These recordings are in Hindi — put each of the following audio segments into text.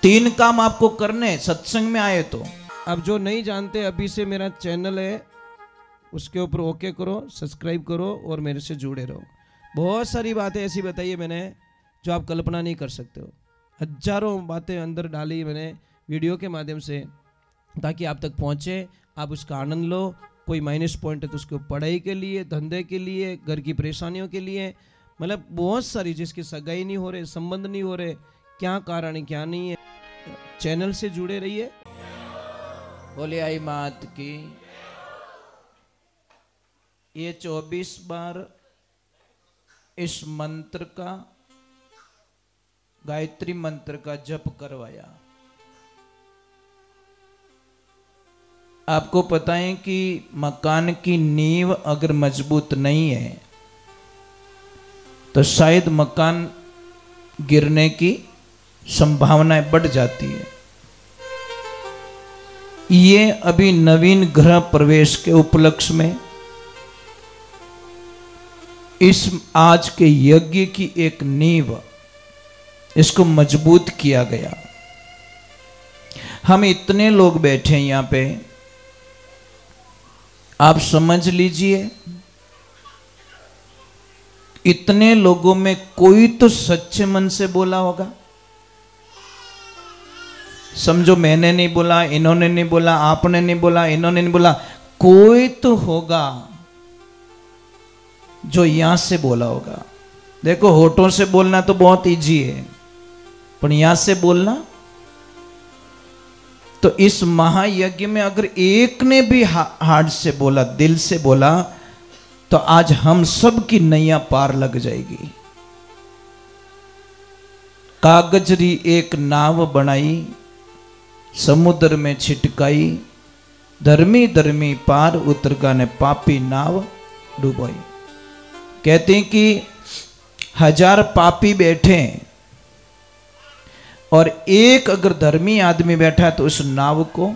3 काम आपको करने सत्संग में आए तो। अब जो नहीं जानते, अभी से मेरा चैनल है, उसके ऊपर ओके करो, सब्सक्राइब करो और मेरे से जुड़े रहो। बहुत सारी बातें ऐसी बताई है मैंने जो आप कल्पना नहीं कर सकते हो। हजारों बातें अंदर डाली मैंने वीडियो के माध्यम से, ताकि आप तक पहुँचे, आप उसका आनंद लो। कोई माइनस पॉइंट है तो उसको पढ़ाई के लिए, धंधे के लिए, घर की परेशानियों के लिए, मतलब बहुत सारी, जिसकी सगाई नहीं हो रहे, संबंध नहीं हो रहे, क्या कारण है क्या नहीं है। चैनल से जुड़े रहिए। बोले आई मात की। ये 24 बार इस मंत्र का, गायत्री मंत्र का जप करवाया। आपको पता है कि मकान की नींव अगर मजबूत नहीं है तो शायद मकान गिरने की संभावनाएं बढ़ जाती है। ये अभी नवीन गृह प्रवेश के उपलक्ष्य में इस आज के यज्ञ की एक नींव, इसको मजबूत किया गया। हम इतने लोग बैठे हैं यहां पे, आप समझ लीजिए इतने लोगों में कोई तो सच्चे मन से बोला होगा। समझो मैंने नहीं बोला, इन्होंने नहीं बोला, आपने नहीं बोला, इन्होंने नहीं बोला, कोई तो होगा जो यहां से बोला होगा। देखो होठों से बोलना तो बहुत इजी है, पर यहां से बोलना, तो इस महायज्ञ में अगर एक ने भी हार्ट से बोला, दिल से बोला, तो आज हम सब की नैया पार लग जाएगी। कागजरी एक नाव बनाई, समुद्र में छिटकाई, धर्मी धर्मी पार उतर गा ने पापी नाव डूबाई। कहते हैं कि 1000 पापी बैठे और एक अगर धर्मी आदमी बैठा तो उस नाव को,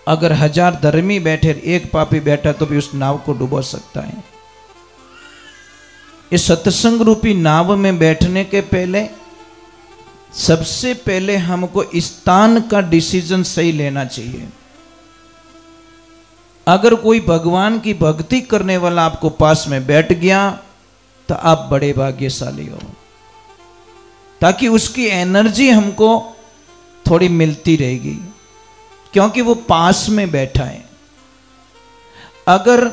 अगर 1000 धर्मी बैठे एक पापी बैठा तो भी उस नाव को डुबो सकता है। इस सत्संग रूपी नाव में बैठने के पहले सबसे पहले हमको स्थान का डिसीजन सही लेना चाहिए। अगर कोई भगवान की भक्ति करने वाला आपको पास में बैठ गया तो आप बड़े भाग्यशाली हो, ताकि उसकी एनर्जी हमको थोड़ी मिलती रहेगी, क्योंकि वो पास में बैठा है। अगर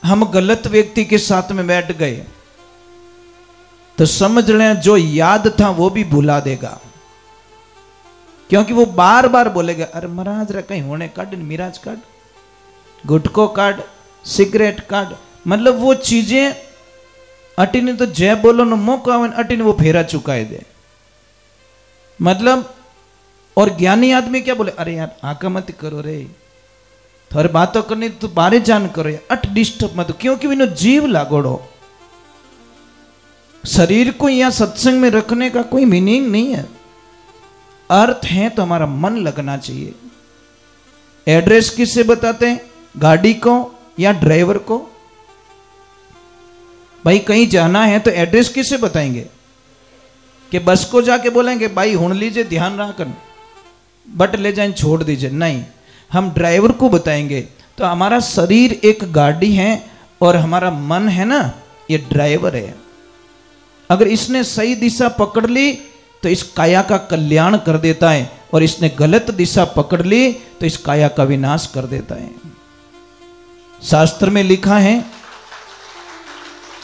हम गलत व्यक्ति के साथ में बैठ गए तो समझ लें जो याद था वो भी भुला देगा, क्योंकि वो बार बार बोलेगा, अरे महाराज रे कहीं होने काट, मिराज काट, गुटको काट, सिगरेट काट, मतलब वो चीजें अटिने तो जय बोलो न मौका अटिने वो फेरा चुकाए दे। मतलब और ज्ञानी आदमी क्या बोले, अरे यार आका मत करो रे, थोड़ी बातों करनी तो बारे जान करो यार, अट डिस्टर्ब मत, क्योंकि इन्हों जीव लागोड़ो। शरीर को यहां सत्संग में रखने का कोई मीनिंग नहीं है, अर्थ है तो हमारा मन लगना चाहिए। एड्रेस किससे बताते हैं, गाड़ी को या ड्राइवर को? भाई कहीं जाना है तो एड्रेस किससे बताएंगे? कि बस को जाके बोलेंगे भाई हुण लीजिए ध्यान रखकर बट ले जाए छोड़ दीजिए? नहीं, हम ड्राइवर को बताएंगे। तो हमारा शरीर एक गाड़ी है और हमारा मन है ना, ये ड्राइवर है। अगर इसने सही दिशा पकड़ ली तो इस काया का कल्याण कर देता है, और इसने गलत दिशा पकड़ ली तो इस काया का विनाश कर देता है। शास्त्र में लिखा है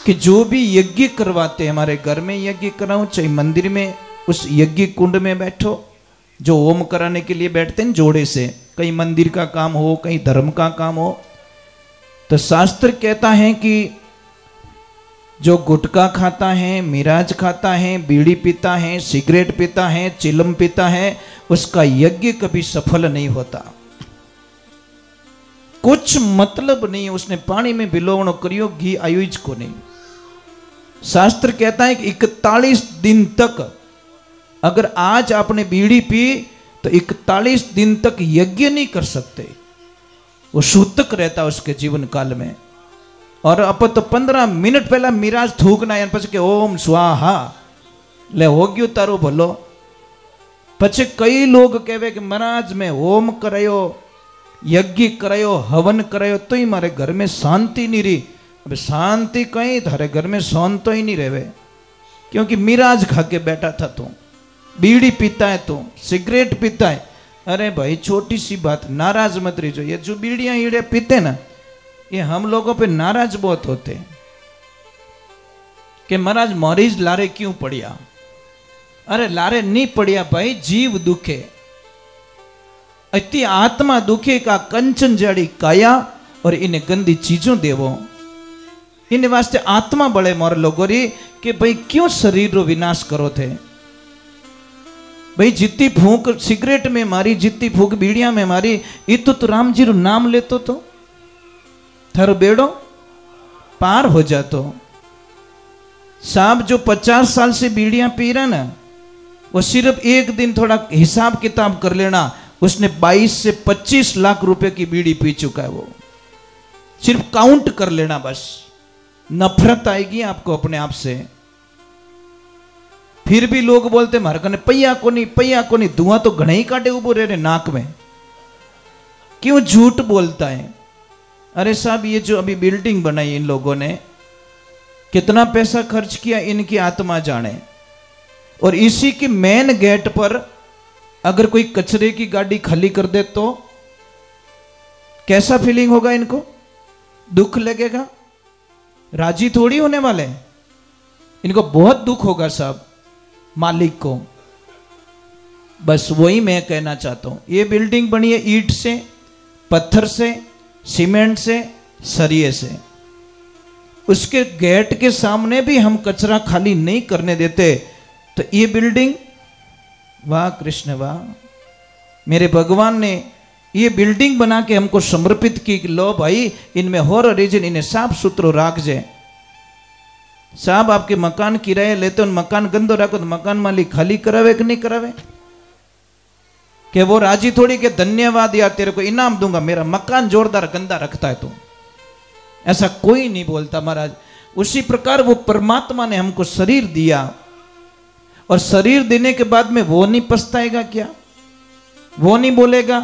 कि जो भी यज्ञ करवाते हैं, हमारे घर में यज्ञ कराओ चाहे मंदिर में, उस यज्ञ कुंड में बैठो, जो होम कराने के लिए बैठते हैं जोड़े से, कहीं मंदिर का काम हो कहीं धर्म का काम हो, तो शास्त्र कहता है कि जो गुटखा खाता है, मिराज खाता है, बीड़ी पीता है, सिगरेट पीता है, चिलम पीता है, उसका यज्ञ कभी सफल नहीं होता। कुछ मतलब नहीं है, उसने पानी में बिलोवणो करियो, घी आयुज को नहीं। शास्त्र कहता है कि 41 दिन तक, अगर आज आपने बीड़ी पी तो 41 दिन तक यज्ञ नहीं कर सकते, वो सूतक रहता उसके जीवन काल में। और अब तो 15 मिनट पहला मिराज थूकना है, પછી કે ઓમ સ્વાહા ले हो गयो तारो भलो, पछे कई लोग कहे कि महाराज मैं होम करायो, यज्ञ करायो, हवन करायो तो ही मारे घर में शांति नहीं रही। अब शांति कहीं थारे घर में सौन तो ही नहीं रहे, क्योंकि मिराज खा के बैठा था तू, बीड़ी पीता है तू, सिगरेट पीता है। अरे भाई छोटी सी बात, नाराज मत रही। जो ये जो बीड़ियां ईड़े पीते ना, ये हम लोगों पे नाराज बहुत होते हैं कि महाराज मरीज लारे क्यों पड़िया। अरे लारे नहीं पड़िया भाई, जीव दुखे, इतनी आत्मा दुखे का कंचन जड़ी काया और इन्हें गंदी चीजों देवो। इन्हें वास्ते आत्मा बड़े मोर लोगों री कि भाई क्यों शरीर रो विनाश करो थे। भाई जितनी फूंक सिगरेट में मारी, जितनी फूंक बीड़िया में मारी, ये तो राम जी रो नाम लेतो तो थारो बेड़ो पार हो जातो। साहब जो 50 साल से बीड़ियां पी रहा ना, वो सिर्फ एक दिन थोड़ा हिसाब किताब कर लेना, उसने 22 से 25 लाख रुपए की बीड़ी पी चुका है। वो सिर्फ काउंट कर लेना बस, नफरत आएगी आपको अपने आप से। फिर भी लोग बोलते मारे कने पैया को नहीं, धुआं तो घने ही काटे उबो रे नाक में, क्यों झूठ बोलता है। अरे साहब ये जो अभी बिल्डिंग बनाई इन लोगों ने, कितना पैसा खर्च किया इनकी आत्मा जाने। और इसी की मेन गेट पर अगर कोई कचरे की गाड़ी खाली कर दे तो कैसा फीलिंग होगा इनको, दुख लगेगा, राजी थोड़ी होने वाले, इनको बहुत दुख होगा साहब मालिक को। बस वही मैं कहना चाहता हूं। ये बिल्डिंग बनी है ईंट से, पत्थर से, सीमेंट से, सरिये से। उसके गेट के सामने भी हम कचरा खाली नहीं करने देते, तो ये बिल्डिंग, वाह कृष्ण वाह, मेरे भगवान ने ये बिल्डिंग बना के हमको समर्पित की कि लो भाई इनमें हो रीजन, इन्हें साफ सुथरो राख जाए। साहब आपके मकान किराए लेते हो, मकान गंदो रखो तो मकान मालिक खाली करावे कि नहीं करावे? कि वो राजी थोड़ी के धन्यवाद यार तेरे को इनाम दूंगा, मेरा मकान जोरदार गंदा रखता है तू, ऐसा कोई नहीं बोलता महाराज। उसी प्रकार वो परमात्मा ने हमको शरीर दिया, और शरीर देने के बाद में वो नहीं पछताएगा क्या? वो नहीं बोलेगा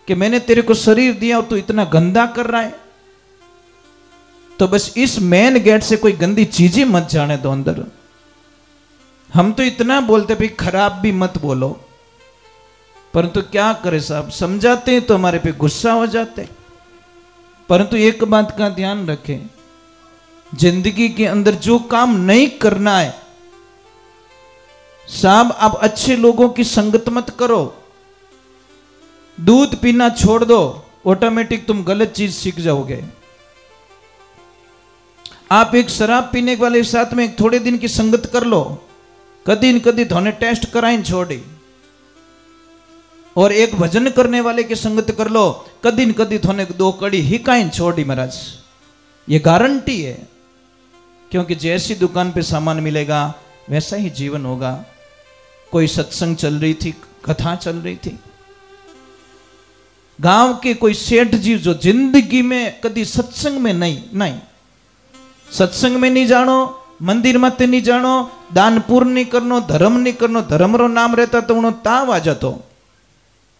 कि मैंने तेरे को शरीर दिया और तू इतना गंदा कर रहा है? तो बस इस मेन गेट से कोई गंदी चीजें मत जाने दो अंदर। हम तो इतना बोलते भाई खराब भी मत बोलो, परंतु क्या करे साहब, समझाते हैं तो हमारे पे गुस्सा हो जाते। परंतु एक बात का ध्यान रखें, जिंदगी के अंदर जो काम नहीं करना है साहब, आप अच्छे लोगों की संगत मत करो, दूध पीना छोड़ दो, ऑटोमेटिक तुम गलत चीज सीख जाओगे। आप एक शराब पीने वाले के साथ में थोड़े दिन की संगत कर लो, कदी न कदी थोने टेस्ट कराइन छोड़ी। और एक भजन करने वाले की संगत कर लो, कदी न कदी थोने 2 कड़ी हिकाइन छोड़ी महाराज, ये गारंटी है। क्योंकि जैसी दुकान पे सामान मिलेगा वैसा ही जीवन होगा। कोई सत्संग चल रही थी, कथा चल रही थी, गांव के कोई सेठ जी जो जिंदगी में कदी सत्संग में नहीं सत्संग में नहीं जानो, मंदिर मत नहीं जानो, दान पूर्ण नहीं करनो, धर्म नहीं करनो, धर्म रो नाम रहता तो उन्होंने ताव आ जातो,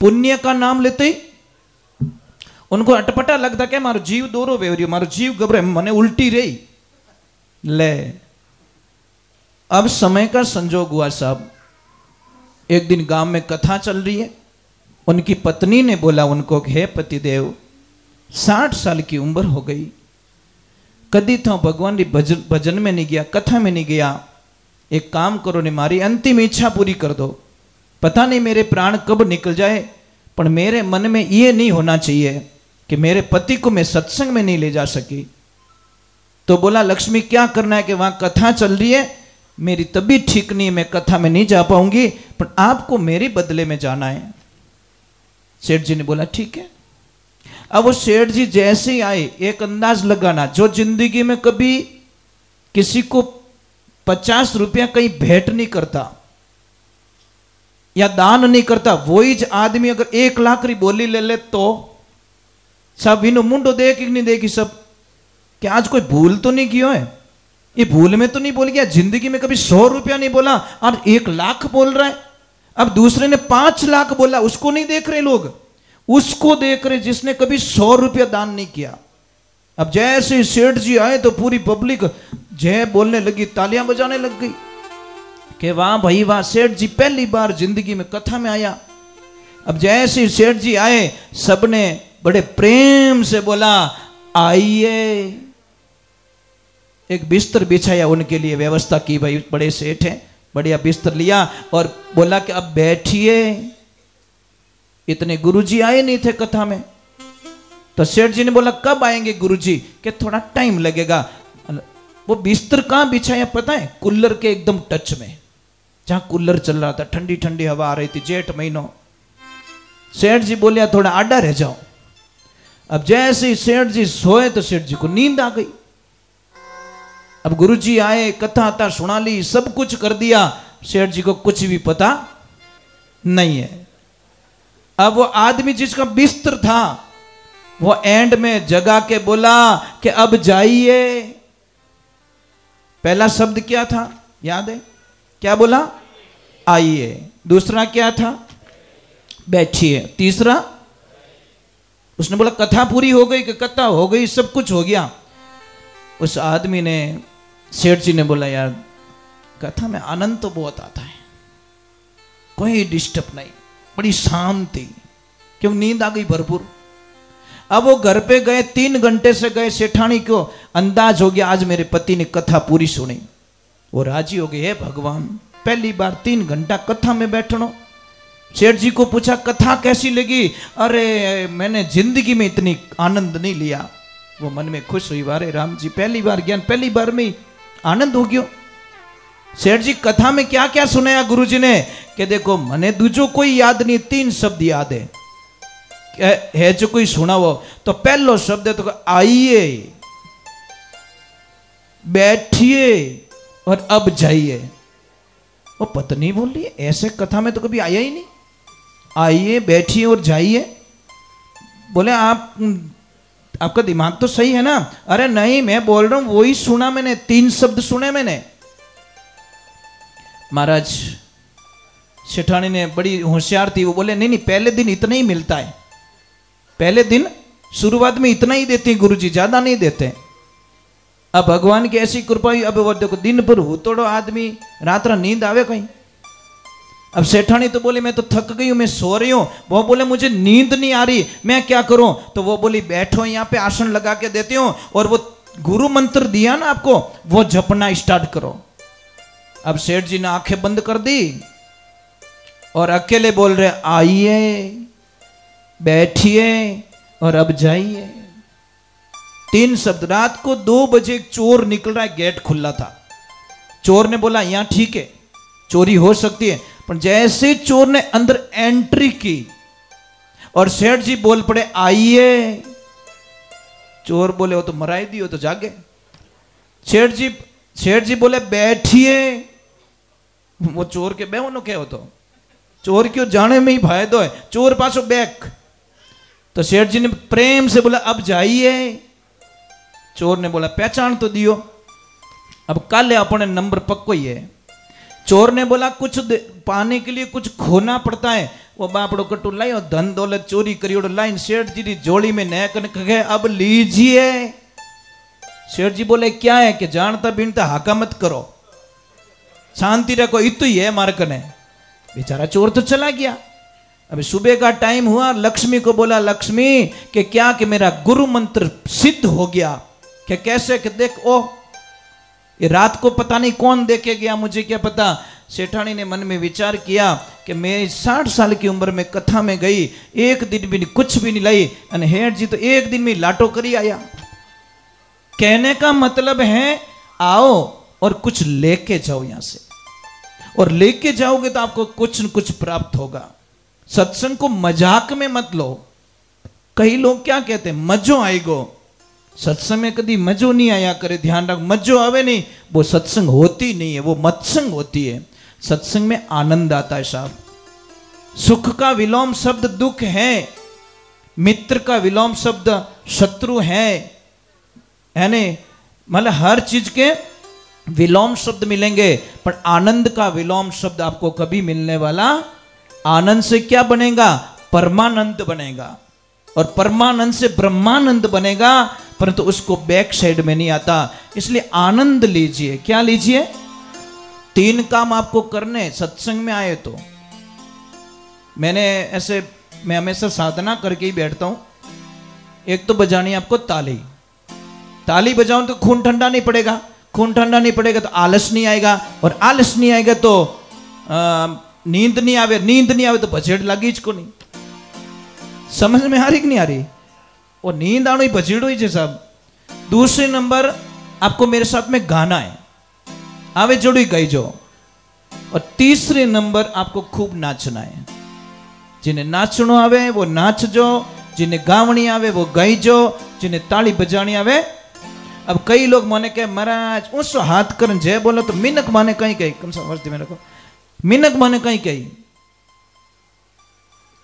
पुण्य का नाम लेते ही उनको अटपटा लगता क्या मारो जीव दोरो वेवरियो, मारो जीव घबरे, मने उल्टी रही ले। अब समय का संजोग हुआ साहब, एक दिन गांव में कथा चल रही है, उनकी पत्नी ने बोला उनको, हे पतिदेव 60 साल की उम्र हो गई, कदी तो भगवान की भजन में नहीं गया, कथा में नहीं गया, एक काम करो ने मारी अंतिम इच्छा पूरी कर दो। पता नहीं मेरे प्राण कब निकल जाए, पर मेरे मन में ये नहीं होना चाहिए कि मेरे पति को मैं सत्संग में नहीं ले जा सकी। तो बोला लक्ष्मी क्या करना है कि वहां कथा चल रही है, मेरी तबीयत ठीक नहीं है, मैं कथा में नहीं जा पाऊंगी, पर आपको मेरे बदले में जाना है। सेठ जी ने बोला ठीक है। अब वो सेठ जी जैसे ही आए, एक अंदाज लगाना, जो जिंदगी में कभी किसी को 50 रुपया कहीं भेंट नहीं करता या दान नहीं करता, वही आदमी अगर 1 लाख री बोली ले ले तो सब इनो मुंडो देख नहीं देखी सब, क्या आज कोई भूल तो नहीं किया है, ये भूल में तो नहीं बोल गया, जिंदगी में कभी 100 रुपया नहीं बोला और 1 लाख बोल रहा है। अब दूसरे ने 5 लाख बोला, उसको नहीं देख रहे लोग, उसको देख रहे जिसने कभी 100 रुपया दान नहीं किया। अब जैसे सेठ जी आए तो पूरी पब्लिक जय बोलने लगी, तालियां बजाने लग गई कि वाह भाई वाह, सेठ जी पहली बार जिंदगी में कथा में आया। अब जैसे सेठ जी आए, सबने बड़े प्रेम से बोला आइए, एक बिस्तर बिछाया उनके लिए, व्यवस्था की, भाई बड़े सेठ हैं, बढ़िया बिस्तर लिया और बोला कि अब बैठिए। इतने गुरुजी आए नहीं थे कथा में, तो सेठ जी ने बोला कब आएंगे गुरुजी, कि थोड़ा टाइम लगेगा। वो बिस्तर कहां बिछाया पता है? कूलर के एकदम टच में, जहां कूलर चल रहा था, ठंडी ठंडी हवा आ रही थी, जेठ महीनों। सेठ जी बोलिया थोड़ा आडा रह जाओ। अब जैसे ही सेठ जी सोए तो सेठ जी को नींद आ गई। अब गुरुजी आए, कथा था सुना ली, सब कुछ कर दिया, सेठ जी को कुछ भी पता नहीं है। अब वो आदमी जिसका बिस्तर था वो एंड में जगा के बोला कि अब जाइए। पहला शब्द क्या था याद है? क्या बोला? आइए। दूसरा क्या था? बैठिए। तीसरा उसने बोला कथा पूरी हो गई, कि कथा हो गई, सब कुछ हो गया। उस आदमी ने, सेठ जी ने बोला यार कथा में आनंद तो बहुत आता है, कोई डिस्टर्ब नहीं, बड़ी शांति, क्यों नींद आ गई भरपूर। अब वो घर पे गए, 3 घंटे से गए, सेठानी को अंदाज हो गया आज मेरे पति ने कथा पूरी सुनी। वो राजी हो गए, हे भगवान पहली बार 3 घंटा कथा में बैठनो। सेठ जी को पूछा कथा कैसी लगी? अरे मैंने जिंदगी में इतनी आनंद नहीं लिया। वो मन में खुश हुई, अरे राम जी पहली बार ज्ञान, पहली बार में आनंद हो गयो। सेठ जी कथा में क्या क्या सुनाया गुरु जी ने? कि देखो मने दूजो कोई याद नहीं, 3 शब्द याद है जो कोई सुना वो। तो पहलो शब्द है तो आइए, बैठिए और अब जाइए। वो पत्नी बोल रही है ऐसे कथा में तो कभी आया ही नहीं, आइए बैठिए और जाइए। बोले आपका दिमाग तो सही है ना? अरे नहीं मैं बोल रहा हूं वही सुना मैंने, 3 शब्द सुने मैंने। महाराज सेठानी ने बड़ी होशियार थी, वो बोले नहीं नहीं पहले दिन इतना ही मिलता है, पहले दिन शुरुआत में इतना ही देते हैं गुरुजी, ज्यादा नहीं देते। अब भगवान की ऐसी कृपा हुई, अब वो देखो दिन भर हुतोड़ो आदमी, रात रात नींद आवे कहीं। अब सेठानी तो बोली मैं तो थक गई हूं, मैं सो रही हूं। वो बोले मुझे नींद नहीं आ रही, मैं क्या करूं? तो वो बोली बैठो यहाँ पे, आसन लगा के देती हूं, और वो गुरु मंत्र दिया ना आपको, वो जपना स्टार्ट करो। अब सेठ जी ने आंखें बंद कर दी और अकेले बोल रहे आइए, बैठिए और अब जाइए। 3 शब्द। रात को 2 बजे एक चोर निकल रहा है, गेट खुला था। चोर ने बोला यहां ठीक है चोरी हो सकती है, पर जैसे चोर ने अंदर एंट्री की और सेठ जी बोल पड़े आइए, चोर बोले वो तो मराई दी, हो तो जागे। सेठ जी बोले बैठिए, वो चोर के बेवनो क्या हो, तो चोर क्यों जाने में ही फायदो है, चोर पासो बैक। तो सेठ जी ने प्रेम से बोला अब जाइए। चोर ने बोला पहचान तो दियो, अब कल अपने नंबर पक्को ही है। चोर ने बोला कुछ पाने के लिए कुछ खोना पड़ता है। वो बापड़ो कटू लाई और धन दौलत चोरी करी लाइन सेठ जी की जोड़ी में नया कन कहे अब लीजिए। सेठ जी बोले क्या है? कि जानता बीनता हाका मत करो, शांति रखो, इतु ही है मार कने। बेचारा चोर तो चला गया। अभी सुबह का टाइम हुआ, लक्ष्मी को बोला लक्ष्मी कि क्या कि मेरा गुरु मंत्र सिद्ध हो गया। कि कैसे? कि देख ओ ये रात को पता नहीं कौन देके गया, मुझे क्या पता। सेठानी ने मन में विचार किया कि मैं 60 साल की उम्र में कथा में गई, एक दिन भी कुछ भी नहीं लाई, और हेठ जी तो एक दिन में लाटो करी आया। कहने का मतलब है आओ और कुछ लेके जाओ यहां से, और लेके जाओगे तो आपको कुछ न कुछ प्राप्त होगा। सत्संग को मजाक में मत लो। कई लोग क्या कहते हैं मजो आएगो, सत्संग में कभी मजो नहीं आया करे, ध्यान रख मजो आवे नहीं, वो सत्संग होती नहीं है, वो मत्संग होती है। सत्संग में आनंद आता है साहब। सुख का विलोम शब्द दुख है, मित्र का विलोम शब्द शत्रु है नहीं? मतलब हर चीज के विलोम शब्द मिलेंगे, पर आनंद का विलोम शब्द आपको कभी मिलने वाला आनंद से क्या बनेगा? परमानंद बनेगा, और परमानंद से ब्रह्मानंद बनेगा, परंतु उसको बैक साइड में नहीं आता। इसलिए आनंद लीजिए। क्या लीजिए? 3 काम आपको करने सत्संग में आए तो। मैं हमेशा साधना करके ही बैठता हूं। एक तो बजानी आपको ताली। ताली बजाऊं तो खून ठंडा नहीं पड़ेगा, खून ठंडा नहीं पड़ेगा तो आलस नहीं आएगा, और आलस नहीं आएगा तो नींद नहीं आवे, नींद नहीं आवे तो भजेड़ लागी को नहीं। समझ में आ रही कि नहीं आ रही? और नींद आनो ही भजेड़ो ही साहब। दूसरे नंबर आपको मेरे साथ में गाना है, आवे जोड़ी गई जो। और तीसरे नंबर आपको खूब नाचना है। जिन्हें नाचनो आवे वो नाच जो, जिन्हें गावनी आवे वो गाई जो, जिन्हें ताली बजानी आवे। अब कई लोग माने के महाराज उस हाथ कर जय बोलो तो मिनक माने कहीं कहीं, कम से कम मेरे को मिनक माने कहीं कहीं।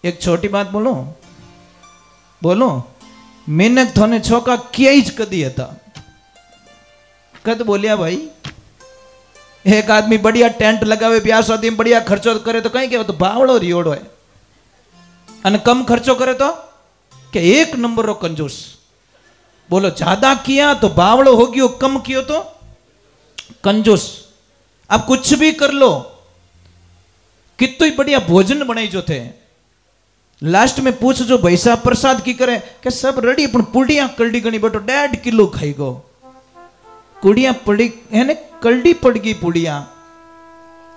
एक छोटी बात बोलो बोलो, मिनक थोने छोका किया ही कदी था। कद बोलिया भाई? एक आदमी बढ़िया टेंट लगावे, ब्याह शादी में बढ़िया खर्चो करे तो कहीं क्या तो बावड़ो रियोड़ो है, अन कम खर्चो करे तो कि 1 नंबर रो कंजूस। बोलो ज्यादा किया तो बावड़ो हो गयो, कम कियो तो कंजूस। अब कुछ भी कर लो, कितनी बढ़िया भोजन बनाई जो थे, लास्ट में पूछ जो भाई साहब प्रसाद की करे कि सब रेडी, पण पुड़िया कलडी गणी बेटो 1.5 किलो खाई गो। कुड़िया पड़ी है ने, कलडी पड़ गई पुड़िया।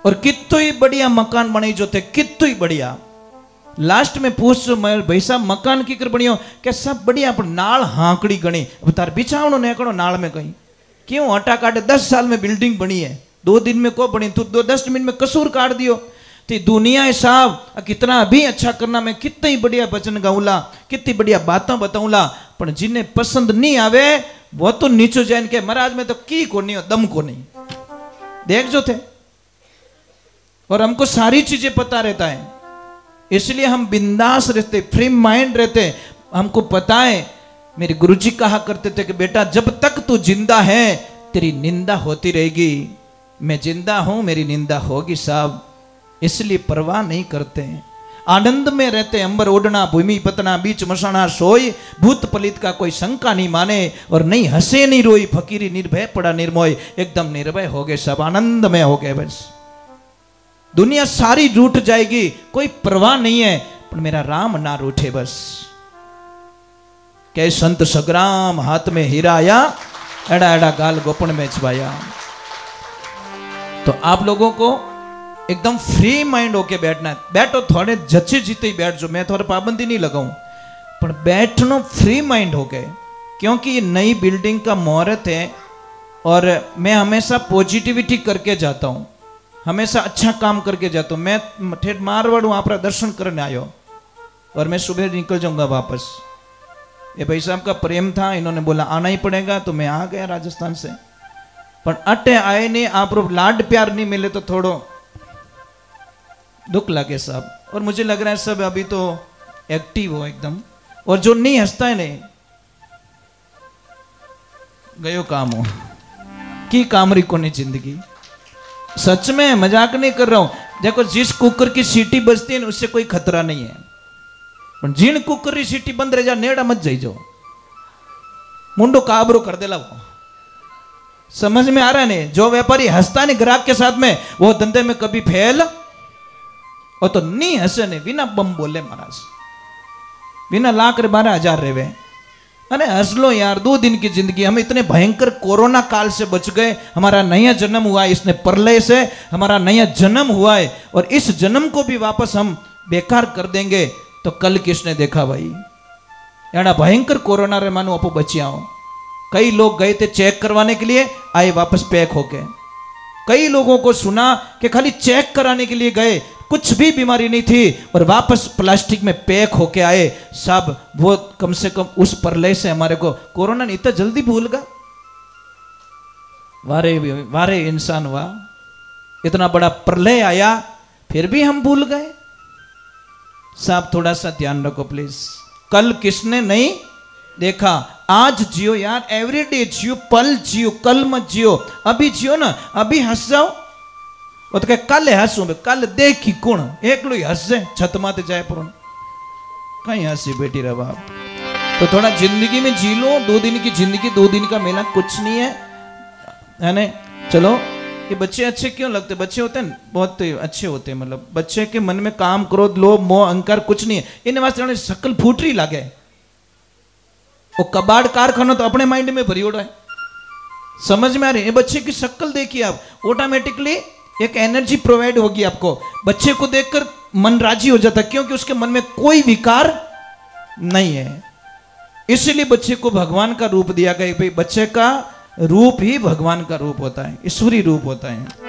और कितनी ही बढ़िया मकान बनाई जो थे, कितनी बढ़िया। लास्ट में पूछ जो भाई साहब मकान की कर बनियो कि सब बढ़िया, पण नाल हांकड़ी गणी। अब तार बिछावनो नेकड़ो नाल में कहीं क्यों हटा काटे? 10 साल में बिल्डिंग बनी है, 2 दिन में को बनी, तू 10 मिनट में कसूर काट दियो। तो दुनिया है साहब, कितना भी अच्छा करना, मैं कितनी बढ़िया वचन गाऊला, कितनी बढ़िया बातें बताऊला, पर जिन्हें पसंद नहीं आवे वो तो नीचो जान के महाराज में तो की को नहीं, दम को नहीं। देख जो थे। और हमको सारी चीजें पता रहता है, इसलिए हम बिंदास रहते, फ्री माइंड रहते। हमको पता है, मेरे गुरुजी कहा करते थे कि बेटा जब तक तू जिंदा है तेरी निंदा होती रहेगी। मैं जिंदा हूं, मेरी निंदा होगी साहब, इसलिए परवाह नहीं करते हैं, आनंद में रहते। अंबर ओढ़ना भूमि पतना बीच मसाना सोई, भूत पलित का कोई शंका नहीं माने, और नहीं हंसे नहीं रोई, फकीरी निर्भय पड़ा निर्मोय। एकदम निर्भय हो गए सब, आनंद में हो गए। बस दुनिया सारी रूठ जाएगी, कोई परवाह नहीं है, पर मेरा राम ना रूठे। बस कै संत सग्राम हाथ में हीरा आया, एड़ा एड़ा गाल गोपन में छवाया। तो आप लोगों को एकदम फ्री माइंड होके बैठना है। बैठो, थोड़े जच्चे जीते ही बैठ जो, मैं थोड़े पाबंदी नहीं लगाऊं, पर बैठनो फ्री माइंड हो गए। क्योंकि ये नई बिल्डिंग का मुहूर्त है, और मैं हमेशा पॉजिटिविटी करके जाता हूं, हमेशा अच्छा काम करके जाता हूं। मैं ठेठ मारवाड़ वहां पर दर्शन करने आयो, और मैं सुबह निकल जाऊंगा वापस। ये भाई साहब का प्रेम था, इन्होंने बोला आना ही पड़ेगा, तो मैं आ गया राजस्थान से। पर अटे आए नहीं, आप लाड प्यार नहीं मिले तो थोड़ो दुख लगे साहब। और मुझे लग रहा है सब अभी तो एक्टिव हो एकदम, और जो नहीं हंसता है नहीं गयो काम हो की कामरी को नहीं जिंदगी। सच में मजाक नहीं कर रहा हूं। देखो जिस कुकर की सीटी बजती है उससे कोई खतरा नहीं है, पर जिन कुकर की सीटी बंद रह जा नेड़ा मत जाई जो, मुंडो काबरो कर देला वो। समझ में आ रहा है नहीं? जो व्यापारी हंसता है ग्राहक के साथ में, वो धंधे में कभी फेल, और तो नहीं हंसे ने, बिना बम बोले महाराज, बिना लाख 12,000 रेवे। अरे हंस लो यार, 2 दिन की जिंदगी। हम इतने भयंकर कोरोना काल से बच गए, हमारा नया जन्म हुआ है, इसने प्रलय से हमारा नया जन्म हुआ है, और इस जन्म को भी वापस हम बेकार कर देंगे तो कल किसने देखा भाई? यार भयंकर कोरोना रे मानो आपो बचिया हो। कई लोग गए थे चेक करवाने के लिए, आए वापस पैक होके। कई लोगों को सुना कि खाली चेक कराने के लिए गए, कुछ भी बीमारी नहीं थी, और वापस प्लास्टिक में पैक होके आए सब। वो कम से कम उस प्रलय से हमारे को कोरोना नहीं इतना जल्दी भूल गया। वारे इंसान वाह, इतना बड़ा प्रलय आया फिर भी हम भूल गए साहब। थोड़ा सा ध्यान रखो प्लीज। कल किसने नहीं देखा, आज जियो यार, एवरीडे जियो, पल जियो, कल मत जियो, अभी जियो ना, अभी हंस जाओ, वो तो कहे कल हंसू कल देखी कौन एकलो ही हंस जाए छत माते जाए पर कहीं हंसी बेटी रे बाप। तो थोड़ा जिंदगी में जी लो, 2 दिन की जिंदगी 2 दिन का मेला कुछ नहीं है ना। चलो ये बच्चे अच्छे क्यों लगते, बच्चे होते हैं बहुत अच्छे होते हैं, मतलब बच्चे के मन में काम क्रोध लोभ मोह अहंकार कुछ नहीं है, इन वास्ते शकल फूटरी लागे। वो कबाड़ कारखाना तो अपने माइंड में भरी उड़ा है, समझ में आ रही है। बच्चे की शक्ल देखिए आप, ऑटोमेटिकली एक एनर्जी प्रोवाइड होगी आपको। बच्चे को देखकर मन राजी हो जाता है, क्योंकि उसके मन में कोई विकार नहीं है। इसलिए बच्चे को भगवान का रूप दिया गया। भाई बच्चे का रूप ही भगवान का रूप होता है, ईश्वरी रूप होता है।